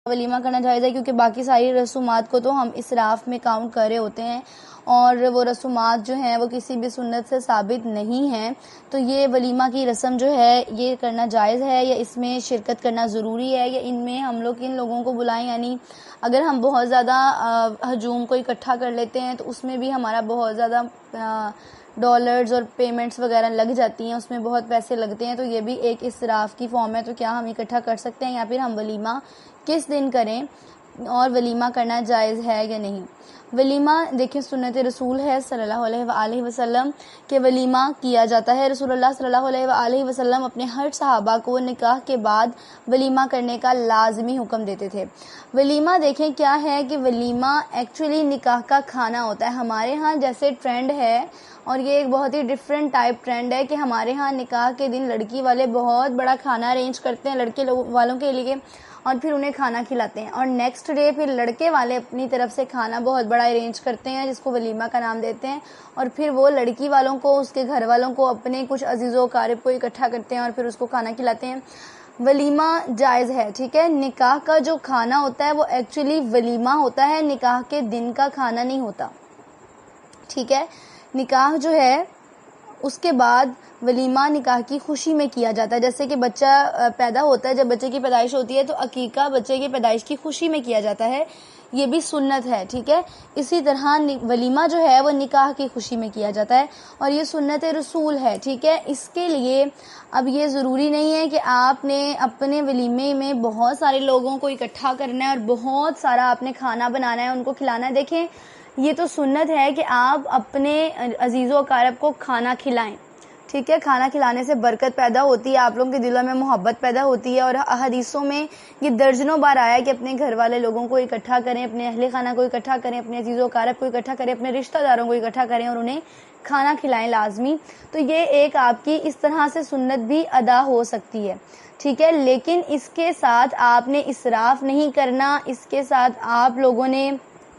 ولیمہ کرنا جائز ہے، کیونکہ باقی ساری رسومات کو تو ہم اسراف میں کاؤنٹ کر رہے ہوتے ہیں اور وہ رسومات جو ہیں وہ کسی بھی سنت سے ثابت نہیں ہیں. تو یہ ولیمہ کی رسم جو ہے یہ کرنا جائز ہے یا اس میں شرکت کرنا ضروری ہے، یا ان میں ہم لوگ کن لوگوں کو بلائیں؟ یعنی اگر ہم بہت زیادہ ہجوم کو اکٹھا کر لیتے ہیں تو اس میں بھی ہمارا بہت زیادہ ڈالرز اور پیمنٹس وغیرہ لگ جاتی ہیں، اس میں بہت پیسے لگتے ہیں، تو یہ بھی ایک اسراف کی فارم ہے. تو کیا ہم اکٹھا کر سکتے ہیں، یا پھر ہم ولیمہ کس دن کریں اور ولیمہ کرنا جائز ہے یا نہیں؟ ولیمہ دیکھیں سنت رسول ہے صلی اللہ علیہ وآلہ وسلم کہ ولیمہ کیا جاتا ہے. رسول اللہ صلی اللہ علیہ وآلہ وسلم اپنے ہر صحابہ کو نکاح کے بعد ولیمہ کرنے کا لازمی حکم دیتے تھے. ولیمہ دیکھیں کیا ہے کہ ولیمہ ایکچولی نکاح کا کھانا ہوتا ہے. ہمارے ہاں جیسے ٹرینڈ ہے، اور یہ ایک بہت ہی ڈفرینٹ ٹائپ ٹرینڈ ہے کہ ہمارے ہاں نکاح کے دن لڑکی والے بہت بڑا کھانا ارینج کرتے ہیں لڑکے والوں کے لیے، اور پھر انہیں کھانا کھلاتے ہیں، اور نیکسٹ ڈے پھر لڑکے والے اپنی طرف سے کھانا بہت بڑا ارینج کرتے ہیں جس کو ولیمہ کا نام دیتے ہیں، اور پھر وہ لڑکی والوں کو، اس کے گھر والوں کو، اپنے کچھ عزیز و اقارب کو اکٹھا کرتے ہیں اور پھر اس کو کھانا کھلاتے ہیں. ولیمہ جائز ہے، ٹھیک ہے. نکاح کا جو کھانا ہوتا ہے وہ ایکچولی ولیمہ ہوتا ہے، نکاح کے دن کا کھانا نہیں ہوتا، ٹھیک ہے. نکاح جو ہے اس کے بعد ولیمہ نکاح کی خوشی میں کیا جاتا ہے. جیسے کہ بچہ پیدا ہوتا ہے، جب بچے کی پیدائش ہوتی ہے تو عقیقہ بچے کی پیدائش کی خوشی میں کیا جاتا ہے، یہ بھی سنت ہے، ٹھیک ہے. اسی طرح ولیمہ جو ہے وہ نکاح کی خوشی میں کیا جاتا ہے اور یہ سنت رسول ہے، ٹھیک ہے. اس کے لیے اب یہ ضروری نہیں ہے کہ آپ نے اپنے ولیمے میں بہت سارے لوگوں کو اکٹھا کرنا ہے اور بہت سارا آپ نے کھانا بنانا ہے، ان کو کھلانا ہے. دیکھیں یہ تو سنت ہے کہ آپ اپنے عزیز و اقارب کو کھانا کھلائیں، ٹھیک ہے. کھانا کھلانے سے برکت پیدا ہوتی ہے، آپ لوگوں کے دلوں میں محبت پیدا ہوتی ہے، اور حدیثوں میں یہ درجنوں بار آیا ہے کہ اپنے گھر والے لوگوں کو اکٹھا کریں، اپنے اہل خانہ کو اکٹھا کریں، اپنے عزیز و اقارب کو اکٹھا کریں، اپنے رشتہ داروں کو اکٹھا کریں اور انہیں کھانا کھلائیں لازمی. تو یہ ایک آپ کی اس طرح سے سنت بھی ادا ہو سکتی ہے، ٹھیک ہے. لیکن اس کے ساتھ آپ نے اسراف نہیں کرنا، اس کے ساتھ آپ لوگوں نے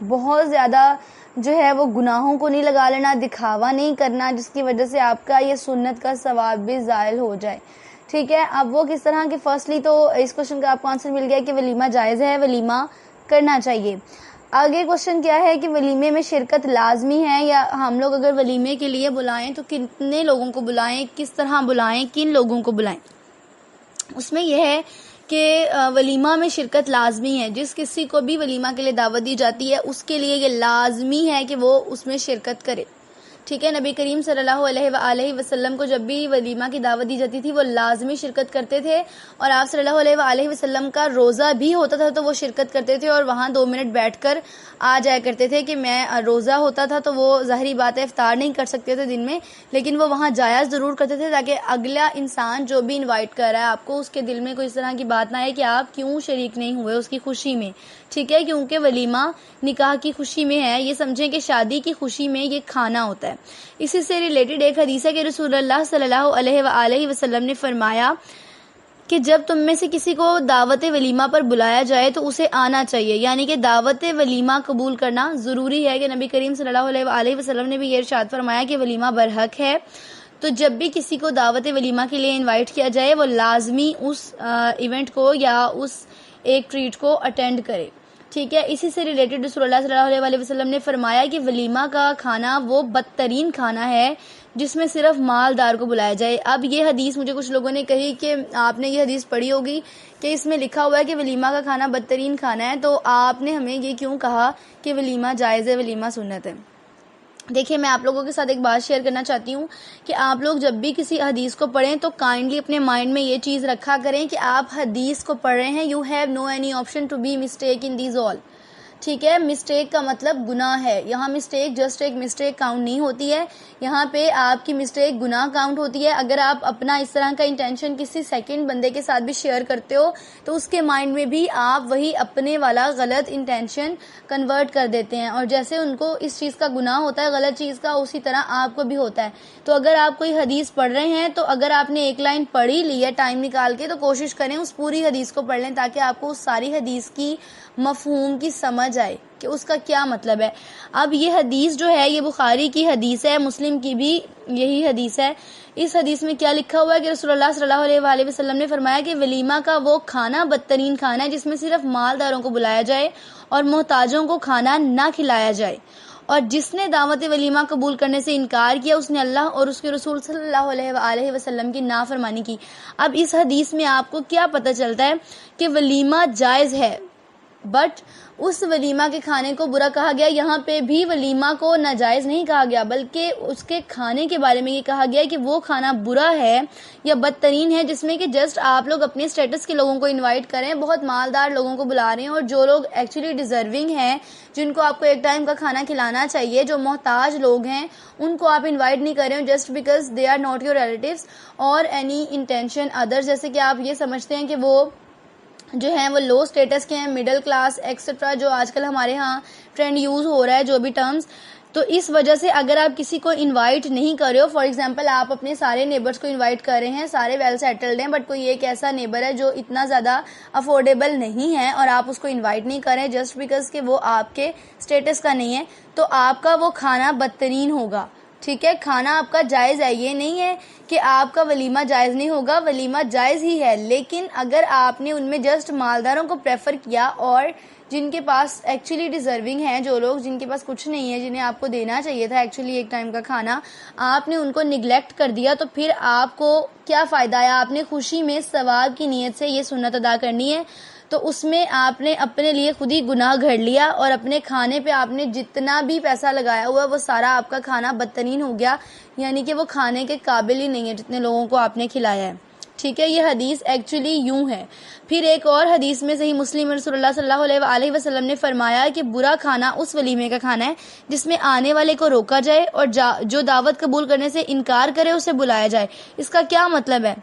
بہت زیادہ جو ہے وہ گناہوں کو نہیں لگا لینا، دکھاوا نہیں کرنا جس کی وجہ سے آپ کا یہ سنت کا ثواب بھی زائل ہو جائے، ٹھیک ہے. اب وہ کس طرح کہ فرسٹلی تو اس کوشچن کا آپ کو آنسر مل گیا کہ ولیمہ جائز ہے، ولیمہ کرنا چاہیے. آگے کوشچن کیا ہے کہ ولیمے میں شرکت لازمی ہے، یا ہم لوگ اگر ولیمے کے لیے بلائیں تو کتنے لوگوں کو بلائیں، کس طرح بلائیں، کن لوگوں کو بلائیں. اس میں یہ ہے کہ ولیمہ میں شرکت لازمی ہے. جس کسی کو بھی ولیمہ کے لیے دعوت دی جاتی ہے اس کے لیے یہ لازمی ہے کہ وہ اس میں شرکت کرے، ٹھیک ہے. نبی کریم صلی اللہ علیہ وآلہ وسلم کو جب بھی ولیمہ کی دعوت دی جاتی تھی وہ لازمی شرکت کرتے تھے، اور آپ صلی اللہ علیہ وآلہ وسلم کا روزہ بھی ہوتا تھا تو وہ شرکت کرتے تھے اور وہاں 2 منٹ بیٹھ کر آ جایا کرتے تھے. کہ میں روزہ ہوتا تھا تو وہ ظاہری بات ہے افطار نہیں کر سکتے تھے دن میں، لیکن وہ وہاں جایا ضرور کرتے تھے تاکہ اگلا انسان جو بھی انوائٹ کر رہا ہے آپ کو، اس کے دل میں کوئی اس طرح کی بات نہ آئے کہ آپ کیوں شریک نہیں ہوئے اس کی خوشی میں، ٹھیک ہے. کیونکہ ولیمہ نکاح کی خوشی میں ہے، یہ سمجھیں کہ شادی کی خوشی میں یہ کھانا ہوتا ہے. اسی سے ریلیٹڈ ایک حدیث ہے کہ رسول اللہ صلی اللہ علیہ وآلہ وسلم نے فرمایا کہ جب تم میں سے کسی کو دعوت ولیمہ پر بلایا جائے تو اسے آنا چاہیے. یعنی کہ دعوت ولیمہ قبول کرنا ضروری ہے، کہ نبی کریم صلی اللہ علیہ وآلہ وسلم نے بھی یہ ارشاد فرمایا کہ ولیمہ برحق ہے. تو جب بھی کسی کو دعوت ولیمہ کے لیے انوائٹ کیا جائے وہ لازمی اس ایونٹ کو یا اس ایک ٹریٹ کو اٹینڈ کرے، ٹھیک ہے. اسی سے ریلیٹڈ رسول اللہ صلی اللہ علیہ وسلم نے فرمایا کہ ولیمہ کا کھانا وہ بدترین کھانا ہے جس میں صرف مالدار کو بلایا جائے. اب یہ حدیث مجھے کچھ لوگوں نے کہی کہ آپ نے یہ حدیث پڑھی ہوگی کہ اس میں لکھا ہوا ہے کہ ولیمہ کا کھانا بدترین کھانا ہے، تو آپ نے ہمیں یہ کیوں کہا کہ ولیمہ جائز ہے، ولیمہ سنت ہے. دیکھیے میں آپ لوگوں کے ساتھ ایک بات شیئر کرنا چاہتی ہوں کہ آپ لوگ جب بھی کسی حدیث کو پڑھیں تو کائنڈلی اپنے مائنڈ میں یہ چیز رکھا کریں کہ آپ حدیث کو پڑھ رہے ہیں، you have no any option to be mistake in these all, ٹھیک ہے. مسٹیک کا مطلب گناہ ہے. یہاں مسٹیک جسٹ ایک مسٹیک کاؤنٹ نہیں ہوتی ہے، یہاں پہ آپ کی مسٹیک گناہ کاؤنٹ ہوتی ہے. اگر آپ اپنا اس طرح کا انٹینشن کسی سیکنڈ بندے کے ساتھ بھی شیئر کرتے ہو تو اس کے مائنڈ میں بھی آپ وہی اپنے والا غلط انٹینشن کنورٹ کر دیتے ہیں، اور جیسے ان کو اس چیز کا گناہ ہوتا ہے غلط چیز کا، اسی طرح آپ کو بھی ہوتا ہے. تو اگر آپ کوئی حدیث پڑھ رہے ہیں تو اگر آپ نے ایک لائن پڑھی لی ہے ٹائم نکال کے تو کوشش کریں اس پوری حدیث کو پڑھ لیں تاکہ آپ کو اس ساری حدیث کی مفہوم کی سمجھ جائے کہ اس کا کیا مطلب ہے. اب یہ حدیث جو ہے یہ بخاری کی حدیث ہے, مسلم کی بھی یہی حدیث ہے. اس حدیث میں کیا لکھا ہوا ہے کہ رسول اللہ صلی اللہ علیہ وآلہ وسلم نے فرمایا کہ ولیمہ کا وہ کھانا بدترین کھانا ہے جس میں صرف مالداروں کو بلایا جائے اور محتاجوں کو کھانا نہ کھلایا جائے, اور جس نے دعوت ولیمہ قبول کرنے سے انکار کیا اس نے اللہ اور اس کے رسول صلی اللہ علیہ وآلہ وسلم کی نافرمانی کی. اب اس حدیث میں آپ کو کیا پتہ چلتا ہے کہ ولیمہ جائز ہے, بٹ اس ولیمہ کے کھانے کو برا کہا گیا. یہاں پہ بھی ولیمہ کو ناجائز نہیں کہا گیا بلکہ اس کے کھانے کے بارے میں یہ کہا گیا کہ وہ کھانا برا ہے یا بدترین ہے جس میں کہ جسٹ آپ لوگ اپنے اسٹیٹس کے لوگوں کو انوائٹ کریں, بہت مالدار لوگوں کو بلا رہے ہیں, اور جو لوگ ایکچولی ڈیزرونگ ہیں, جن کو آپ کو ایک ٹائم کا کھانا کھلانا چاہیے, جو محتاج لوگ ہیں, ان کو آپ انوائٹ نہیں کر رہے ہو just because they are not your relatives اور اینی انٹینشن ادر, جیسے کہ آپ یہ سمجھتے ہیں کہ وہ جو ہیں وہ لو اسٹیٹس کے ہیں, مڈل کلاس ایکسٹرا, جو آج کل ہمارے ہاں ٹرینڈ یوز ہو رہا ہے جو بھی ٹرمز. تو اس وجہ سے اگر آپ کسی کو انوائٹ نہیں کر رہے ہو, فار ایگزامپل آپ اپنے سارے نیبرز کو انوائٹ کر رہے ہیں, سارے ویل سیٹلڈ ہیں, بٹ کوئی ایک ایسا نیبر ہے جو اتنا زیادہ افورڈیبل نہیں ہے اور آپ اس کو انوائٹ نہیں کر رہے جسٹ بیکاز کہ وہ آپ کے اسٹیٹس کا نہیں ہے, تو آپ کا وہ کھانا بدترین ہوگا. ٹھیک ہے, کھانا آپ کا جائز ہے, یہ نہیں ہے کہ آپ کا ولیمہ جائز نہیں ہوگا, ولیمہ جائز ہی ہے, لیکن اگر آپ نے ان میں جسٹ مالداروں کو پریفر کیا اور جن کے پاس ایکچولی ڈیزرونگ ہیں, جو لوگ جن کے پاس کچھ نہیں ہے, جنہیں آپ کو دینا چاہیے تھا ایکچولی ایک ٹائم کا کھانا, آپ نے ان کو نگلیکٹ کر دیا, تو پھر آپ کو کیا فائدہ ہے؟ آپ نے خوشی میں ثواب کی نیت سے یہ سنت ادا کرنی ہے, تو اس میں آپ نے اپنے لیے خود ہی گناہ گھڑ لیا, اور اپنے کھانے پہ آپ نے جتنا بھی پیسہ لگایا ہوا وہ سارا آپ کا کھانا بدترین ہو گیا, یعنی کہ وہ کھانے کے قابل ہی نہیں ہے جتنے لوگوں کو آپ نے کھلایا ہے. ٹھیک ہے, یہ حدیث ایکچولی یوں ہے. پھر ایک اور حدیث میں صحیح مسلم میں رسول اللہ صلی اللہ علیہ وآلہ وسلم نے فرمایا کہ برا کھانا اس ولیمے کا کھانا ہے جس میں آنے والے کو روکا جائے اور جو دعوت قبول کرنے سے انکار کرے اسے بلایا جائے. اس کا کیا مطلب ہے؟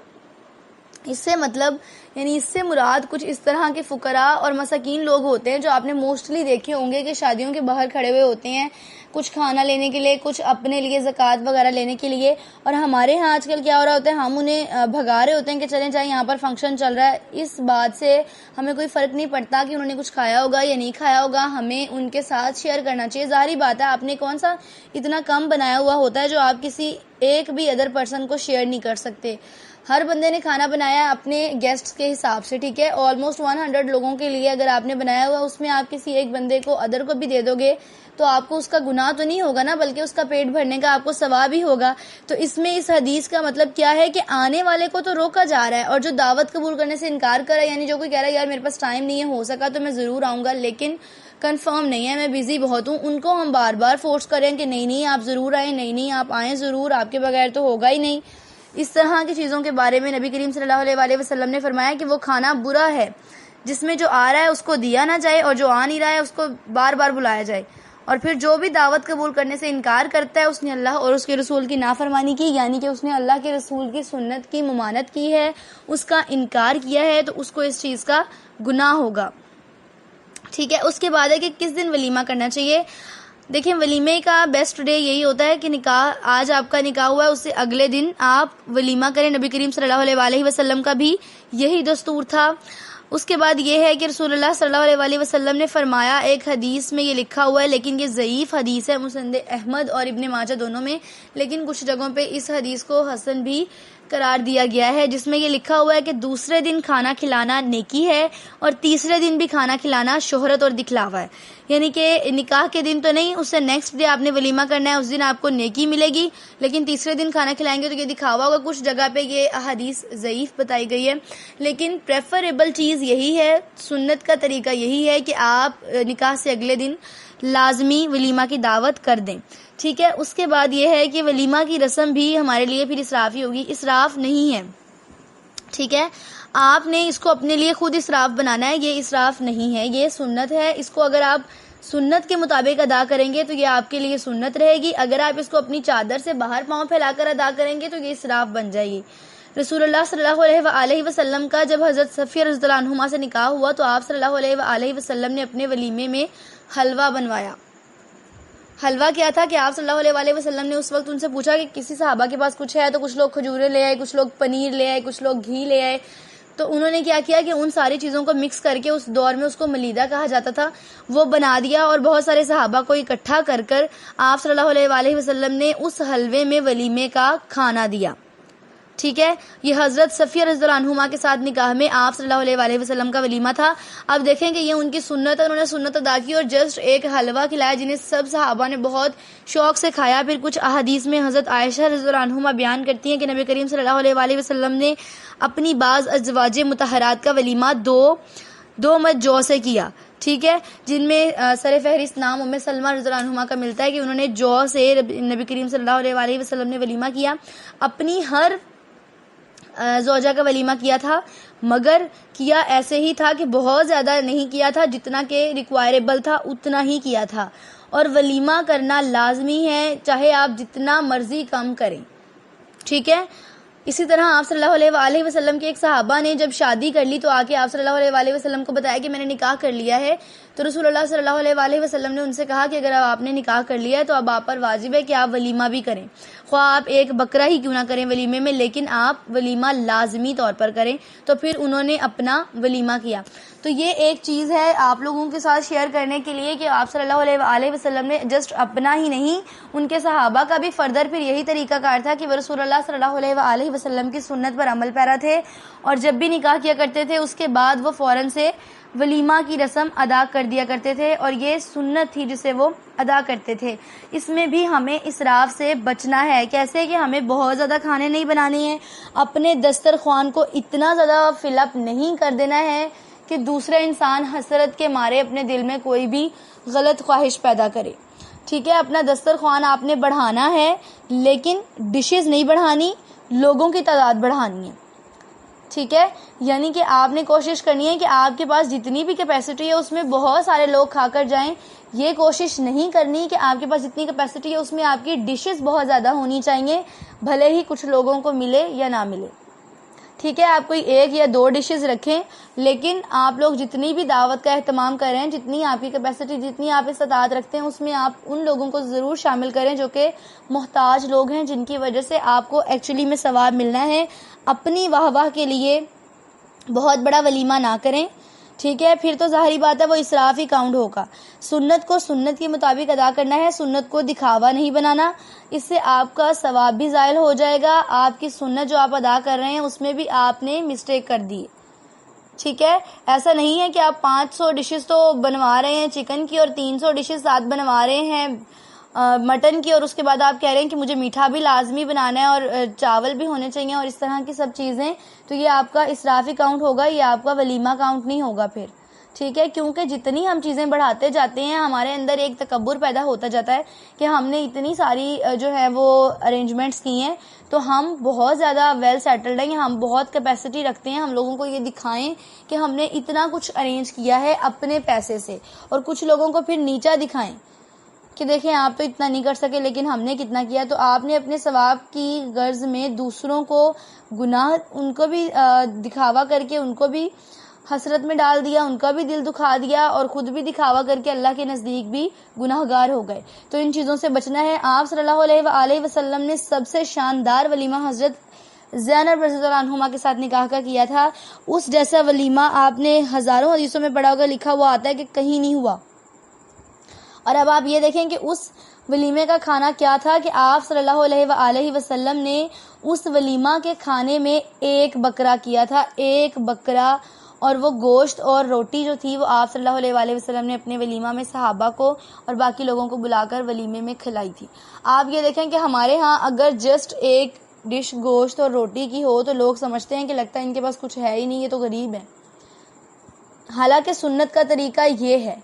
اس سے مطلب یعنی اس سے مراد کچھ اس طرح کے فقراء اور مساکین لوگ ہوتے ہیں جو آپ نے موسٹلی دیکھے ہوں گے کہ شادیوں کے باہر کھڑے ہوئے ہوتے ہیں, کچھ کھانا لینے کے لیے, کچھ اپنے لیے زکوٰۃ وغیرہ لینے کے لیے, اور ہمارے ہاں آج کل کیا ہو رہا ہوتا ہے, ہم انہیں بھگا رہے ہوتے ہیں کہ چلیں جائیں یہاں پر فنکشن چل رہا ہے. اس بات سے ہمیں کوئی فرق نہیں پڑتا کہ انہوں نے کچھ کھایا ہوگا یا نہیں کھایا ہوگا, ہمیں ان کے ساتھ شیئر کرنا چاہیے. ظاہری بات ہے, آپ نے کون سا اتنا کم بنایا ہوا ہوتا ہے جو آپ کسی ایک بھی ادر پرسن کو شیئر نہیں کر سکتے. ہر بندے نے کھانا بنایا ہے اپنے گیسٹ کے حساب سے. ٹھیک ہے, آلموسٹ 100 لوگوں کے لیے اگر آپ نے بنایا ہوا, اس میں آپ کسی ایک بندے کو ادر کو بھی دے دو گے تو آپ کو اس کا گناہ تو نہیں ہوگا نا, بلکہ اس کا پیٹ بھرنے کا آپ کو ثواب ہی ہوگا. تو اس میں اس حدیث کا مطلب کیا ہے کہ آنے والے کو تو روکا جا رہا ہے, اور جو دعوت قبول کرنے سے انکار کر رہا ہے, یعنی جو کوئی کہہ رہا ہے یار میرے پاس ٹائم نہیں ہے, ہو سکا تو میں ضرور آؤں گا لیکن کنفرم نہیں ہے, میں بزی بہت ہوں, ان کو ہم بار بار فورس کریں کہ نہیں آپ ضرور آئیں, نہیں آپ آئیں ضرور, آپ کے بغیر تو ہوگا ہی نہیں. اس طرح کی چیزوں کے بارے میں نبی کریم صلی اللہ علیہ وآلہ وسلم نے فرمایا کہ وہ کھانا برا ہے جس میں جو آ رہا ہے اس کو دیا نہ جائے اور جو آ نہیں رہا ہے اس کو بار بار بلایا جائے. اور پھر جو بھی دعوت قبول کرنے سے انکار کرتا ہے اس نے اللہ اور اس کے رسول کی نافرمانی کی, یعنی کہ اس نے اللہ کے رسول کی سنت کی ممانت کی ہے, اس کا انکار کیا ہے, تو اس کو اس چیز کا گناہ ہوگا. ٹھیک ہے, اس کے بعد ہے کہ کس دن ولیمہ کرنا چاہیے. دیکھیں, ولیمے کا بیسٹ ڈے یہی ہوتا ہے کہ آج آپ کا نکاح ہوا ہے اس سے اگلے دن آپ ولیمہ کریں. نبی کریم صلی اللہ علیہ وآلہ وسلم کا بھی یہی دستور تھا. اس کے بعد یہ ہے کہ رسول اللہ صلی اللہ علیہ وآلہ وسلم نے فرمایا, ایک حدیث میں یہ لکھا ہوا ہے لیکن یہ ضعیف حدیث ہے, مسند احمد اور ابن ماجہ دونوں میں, لیکن کچھ جگہوں پہ اس حدیث کو حسن بھی قرار دیا گیا ہے, جس میں یہ لکھا ہوا ہے کہ دوسرے دن کھانا کھلانا نیکی ہے اور تیسرے دن بھی کھانا کھلانا شہرت اور دکھلاوا ہے. یعنی کہ نکاح کے دن تو نہیں, اس سے نیکسٹ ڈے آپ نے ولیمہ کرنا ہے, اس دن آپ کو نیکی ملے گی, لیکن تیسرے دن کھانا کھلائیں گے تو یہ دکھاوا ہوگا. کچھ جگہ پہ یہ حدیث ضعیف بتائی گئی ہے, لیکن پریفریبل چیز یہی ہے, سنت کا طریقہ یہی ہے کہ آپ نکاح سے اگلے دن لازمی ولیمہ کی دعوت کر دیں. ٹھیک ہے, اس کے بعد یہ ہے کہ ولیمہ کی رسم بھی ہمارے لیے پھر اسراف ہی ہوگی, اسراف نہیں ہے. ٹھیک ہے, آپ نے اس کو اپنے لیے خود اسراف بنانا ہے, یہ اسراف نہیں ہے, یہ سنت ہے. اس کو اگر آپ سنت کے مطابق ادا کریں گے تو یہ آپ کے لیے سنت رہے گی. اگر آپ اس کو اپنی چادر سے باہر پاؤں پھیلا کر ادا کریں گے تو یہ اسراف بن جائے گی. رسول اللہ صلی اللہ علیہ وآلہ وسلم کا جب حضرت صفیہ رضی اللہ عنہما سے نکاح ہوا تو آپ صلی اللہ علیہ وآلہ وسلم نے اپنے ولیمے میں حلوہ بنوایا. حلوہ کیا تھا کہ آپ صلی اللہ علیہ وآلہ وسلم نے اس وقت ان سے پوچھا کہ کسی صحابہ کے پاس کچھ ہے, تو کچھ لوگ کھجوریں لے آئے, کچھ لوگ پنیر لے آئے, کچھ لوگ گھی لے آئے, تو انہوں نے کیا کیا کہ ان ساری چیزوں کو مکس کر کے، اس دور میں اس کو ملیدہ کہا جاتا تھا، وہ بنا دیا اور بہت سارے صحابہ کو اکٹھا کر کر آپ صلی اللہ علیہ وآلہ وسلم نے اس حلوے میں ولیمے کا کھانا دیا. ٹھیک ہے، یہ حضرت صفیہ رضی اللہ عنہما کے ساتھ نکاح میں آپ صلی اللہ علیہ وآلہ وسلم کا ولیمہ تھا. اب دیکھیں کہ یہ ان کی سنت ہے، انہوں نے سنت ادا کی اور جسٹ ایک حلوہ کھلایا جنہیں سب صحابہ نے بہت شوق سے کھایا. پھر کچھ احادیث میں حضرت عائشہ رضی اللہ عنہما بیان کرتی ہیں کہ نبی کریم صلی اللہ علیہ وآلہ وسلم نے اپنی بعض ازواج مطہرات کا ولیمہ دو مد جو سے کیا. ٹھیک ہے، جن میں سر فہرست نام ام سلمہ رضی اللہ عنہما کا ملتا ہے کہ انہوں نے جو سے نبی کریم صلی اللہ علیہ وآلہ وسلم نے ولیمہ کیا. اپنی ہر زوجہ کا ولیمہ کیا تھا، مگر کیا ایسے ہی تھا کہ بہت زیادہ نہیں کیا تھا، جتنا کہ ریکوائربل تھا اتنا ہی کیا تھا. اور ولیمہ کرنا لازمی ہے، چاہے آپ جتنا مرضی کم کریں. ٹھیک ہے، اسی طرح آپ صلی اللہ علیہ وآلہ وسلم کے ایک صحابہ نے جب شادی کر لی تو آ کے آپ صلی اللہ علیہ وآلہ وسلم کو بتایا کہ میں نے نکاح کر لیا ہے. تو رسول اللہ صلی اللہ علیہ وآلہ وسلم نے ان سے کہا کہ اگر آپ نے نکاح کر لیا ہے تو اب آپ پر واجب ہے کہ آپ ولیمہ بھی کریں، خواہ آپ ایک بکرا ہی کیوں نہ کریں ولیمے میں، لیکن آپ ولیمہ لازمی طور پر کریں. تو پھر انہوں نے اپنا ولیمہ کیا. تو یہ ایک چیز ہے آپ لوگوں کے ساتھ شیئر کرنے کے لیے کہ آپ صلی اللہ علیہ وآلہ وسلم نے جسٹ اپنا ہی نہیں، ان کے صحابہ کا بھی فردر پھر یہی طریقہ کار تھا کہ وہ رسول اللہ صلی اللہ علیہ وآلہ وسلم کی سنت پر عمل پیرا تھے، اور جب بھی نکاح کیا کرتے تھے اس کے بعد وہ فوراً سے ولیمہ کی رسم ادا کر دیا کرتے تھے، اور یہ سنت تھی جسے وہ ادا کرتے تھے. اس میں بھی ہمیں اسراف سے بچنا ہے. کیسے کہ ہمیں بہت زیادہ کھانے نہیں بنانے ہیں، اپنے دسترخوان کو اتنا زیادہ فل اپ نہیں کر دینا ہے کہ دوسرا انسان حسرت کے مارے اپنے دل میں کوئی بھی غلط خواہش پیدا کرے. ٹھیک ہے، اپنا دسترخوان آپ نے بڑھانا ہے، لیکن ڈشز نہیں بڑھانی، لوگوں کی تعداد بڑھانی ہے. ٹھیک ہے، یعنی کہ آپ نے کوشش کرنی ہے کہ آپ کے پاس جتنی بھی کیپیسٹی ہے اس میں بہت سارے لوگ کھا کر جائیں. یہ کوشش نہیں کرنی کہ آپ کے پاس جتنی کیپیسٹی ہے اس میں آپ کی ڈشز بہت زیادہ ہونی چاہیے، بھلے ہی کچھ لوگوں کو ملے یا نہ ملے. ٹھیک ہے، آپ کوئی 1 یا 2 ڈشز رکھیں، لیکن آپ لوگ جتنی بھی دعوت کا اہتمام کر رہے ہیں، جتنی آپ کی کیپیسٹی، جتنی آپ استطاعت رکھتے ہیں، اس میں آپ ان لوگوں کو ضرور شامل کریں جو کہ محتاج لوگ ہیں، جن کی وجہ سے آپ کو ایکچولی میں ثواب ملنا ہے. اپنی واہ واہ کے لیے بہت بڑا ولیمہ نہ کریں. ٹھیک ہے، پھر تو ظاہری بات ہے وہ اسراف ہی کاؤنٹ ہوگا. سنت کو سنت کے مطابق ادا کرنا ہے، سنت کو دکھاوا نہیں بنانا. اس سے آپ کا ثواب بھی زائل ہو جائے گا. آپ کی سنت جو آپ ادا کر رہے ہیں اس میں بھی آپ نے مسٹیک کر دی. ٹھیک ہے، ایسا نہیں ہے کہ آپ 500 ڈشز تو بنوا رہے ہیں چکن کی اور 300 ڈشز ساتھ بنوا رہے ہیں مٹن کی، اور اس کے بعد آپ کہہ رہے ہیں کہ مجھے میٹھا بھی لازمی بنانا ہے اور چاول بھی ہونے چاہیے اور اس طرح کی سب چیزیں. تو یہ آپ کا اسرافی کاؤنٹ ہوگا، یہ آپ کا ولیمہ کاؤنٹ نہیں ہوگا پھر. ٹھیک ہے، کیونکہ جتنی ہم چیزیں بڑھاتے جاتے ہیں ہمارے اندر ایک تکبر پیدا ہوتا جاتا ہے کہ ہم نے اتنی ساری جو ہے وہ ارینجمنٹس کی ہیں، تو ہم بہت زیادہ ویل سیٹلڈ ہیں، ہم بہت کیپیسٹی رکھتے ہیں، ہم لوگوں کو یہ دکھائیں کہ ہم نے اتنا کچھ ارینج کیا ہے اپنے پیسے سے، اور کچھ لوگوں کو پھر نیچا دکھائیں کہ دیکھیں آپ تو اتنا نہیں کر سکے لیکن ہم نے کتنا کیا. تو آپ نے اپنے ثواب کی غرض میں دوسروں کو گناہ، ان کو بھی دکھاوا کر کے ان کو بھی حسرت میں ڈال دیا، ان کا بھی دل دکھا دیا، اور خود بھی دکھاوا کر کے اللہ کے نزدیک بھی گناہ گار ہو گئے. تو ان چیزوں سے بچنا ہے. آپ صلی اللہ علیہ وآلہ وسلم نے سب سے شاندار ولیمہ حضرت زینب رضی اللہ عنہما کے ساتھ نکاح کا کیا تھا. اس جیسا ولیمہ آپ نے ہزاروں حدیثوں میں پڑھا ہوگا، لکھا ہوا آتا ہے کہ کہیں نہیں ہوا. اور اب آپ یہ دیکھیں کہ اس ولیمے کا کھانا کیا تھا کہ آپ صلی اللہ علیہ وآلہ وسلم نے اس ولیمہ کے کھانے میں 1 بکرا کیا تھا، 1 بکرا، اور وہ گوشت اور روٹی جو تھی وہ آپ صلی اللہ علیہ وآلہ وسلم نے اپنے ولیمہ میں صحابہ کو اور باقی لوگوں کو بلا کر ولیمے میں کھلائی تھی. آپ یہ دیکھیں کہ ہمارے ہاں اگر جسٹ ایک ڈش گوشت اور روٹی کی ہو تو لوگ سمجھتے ہیں کہ لگتا ہے ان کے پاس کچھ ہے ہی نہیں، یہ تو غریب ہے. حالانکہ سنت کا طریقہ یہ ہے.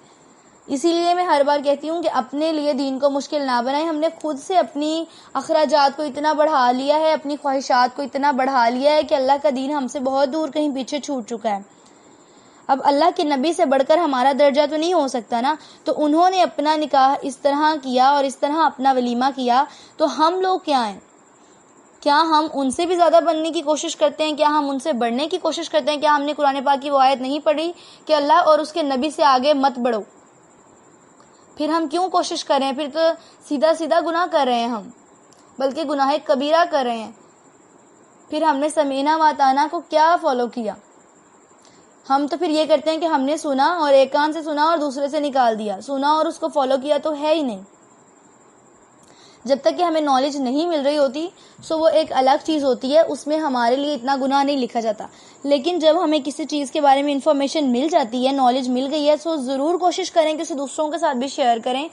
اسی لیے میں ہر بار کہتی ہوں کہ اپنے لیے دین کو مشکل نہ بنائیں. ہم نے خود سے اپنی اخراجات کو اتنا بڑھا لیا ہے، اپنی خواہشات کو اتنا بڑھا لیا ہے کہ اللہ کا دین ہم سے بہت دور کہیں پیچھے چھوٹ چکا ہے. اب اللہ کے نبی سے بڑھ کر ہمارا درجہ تو نہیں ہو سکتا نا. تو انہوں نے اپنا نکاح اس طرح کیا اور اس طرح اپنا ولیمہ کیا، تو ہم لوگ کیا ہیں؟ کیا ہم ان سے بھی زیادہ بننے کی کوشش کرتے ہیں؟ کیا ہم ان سے بڑھنے کی کوشش کرتے ہیں؟ کیا ہم نے قرآن پاک کی وہ آیت نہیں پڑھی کہ اللہ اور اس کے نبی سے آگے مت بڑھو؟ پھر ہم کیوں کوشش کر رہے ہیں؟ پھر تو سیدھا سیدھا گناہ کر رہے ہیں ہم، بلکہ گناہ کبیرہ کر رہے ہیں. پھر ہم نے سمینا واتانا کو کیا فالو کیا؟ ہم تو پھر یہ کرتے ہیں کہ ہم نے سنا اور ایک کان سے سنا اور دوسرے سے نکال دیا، سنا اور اس کو فالو کیا تو ہے ہی نہیں. جب تک کہ ہمیں نالج نہیں مل رہی ہوتی سو وہ ایک الگ چیز ہوتی ہے، اس میں ہمارے لیے اتنا گناہ نہیں لکھا جاتا. لیکن جب ہمیں کسی چیز کے بارے میں انفارمیشن مل جاتی ہے، نالج مل گئی ہے، سو ضرور کوشش کریں کہ اسے دوسروں کے ساتھ بھی شیئر کریں.